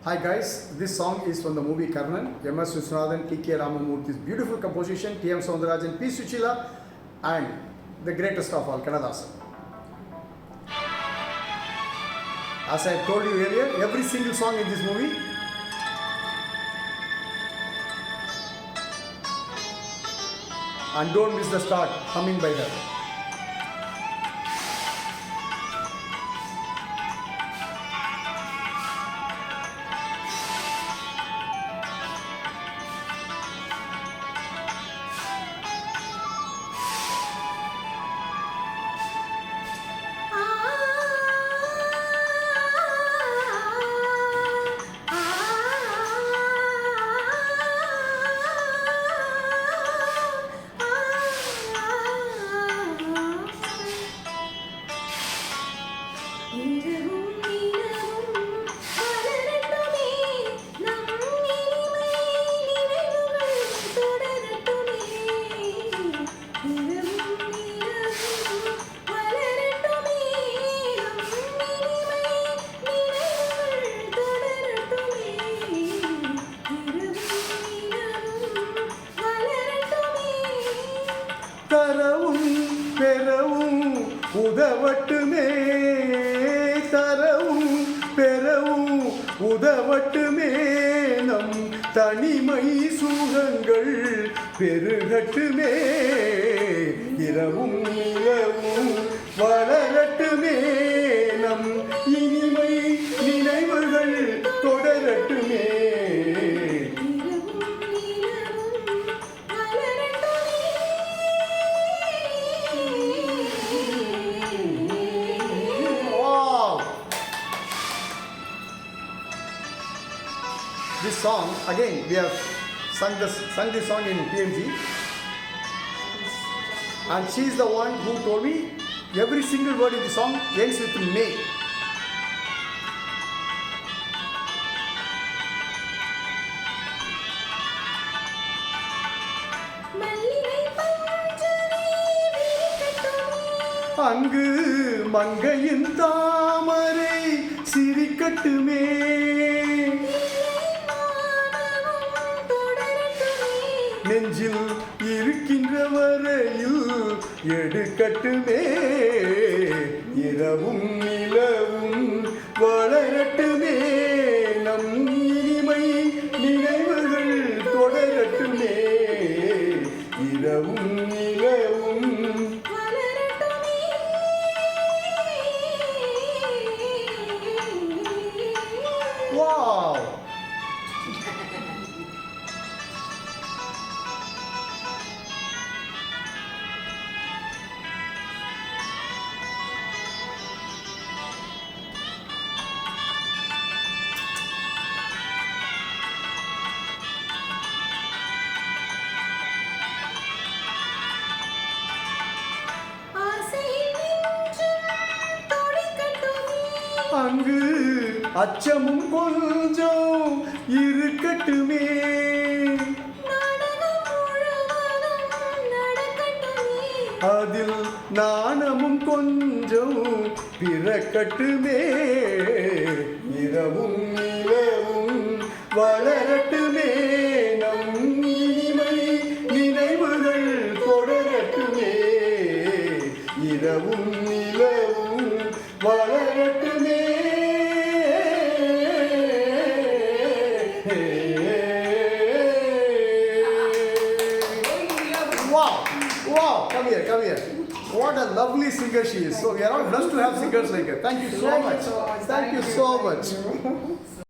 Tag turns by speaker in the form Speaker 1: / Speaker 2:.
Speaker 1: Hi guys, this song is from the movie Karnan, M.S. Viswanathan, T.K. Ramamurthy's beautiful composition, T.M. Soundarajan, P. Suchila, and the greatest of all, Kannadasan. As I told you earlier, every single song in this movie and don't miss the start, humming by her. தரவும் பெறவும் உதவட்டுமே தரவும் பெறவும் உதவட்டுமே நம் தனிமை சுகங்கள் பெருகட்டுமே இரவும் இரவும் வளரட்டுமே நம் இனிமை நினைவுகள் தொடரட்டுமே. This song, again, we have sung this song in PMG, and she is the one who told me every single word in the song ends with May. அங்கு மங்கையின் தாமரை சிரிக்கட்டுமே நெஞ்சில் இருக்கின்ற வரையில் எடுக்கட்டுமே இரவும் நிலவும் வளரட்டுமே நம் இனிமை நினைவுகள் தொடரட்டுமே இரவும் நிலவும். Wow! அங்கு அச்சமும் கொஞ்சம் இருக்கட்டுமே அதில் நாணமும் கொஞ்சம் பிறக்கட்டுமே இரவும் நிலவும் வளரட்டுமே நம் இனிமை நினைவுகள் தொடரட்டுமே இரவும் நிலவும் வளரட்டுமே. Wow, come here. What a lovely singer she is. So we are all blessed to have singers like her. Thank you so much. Thank you so much.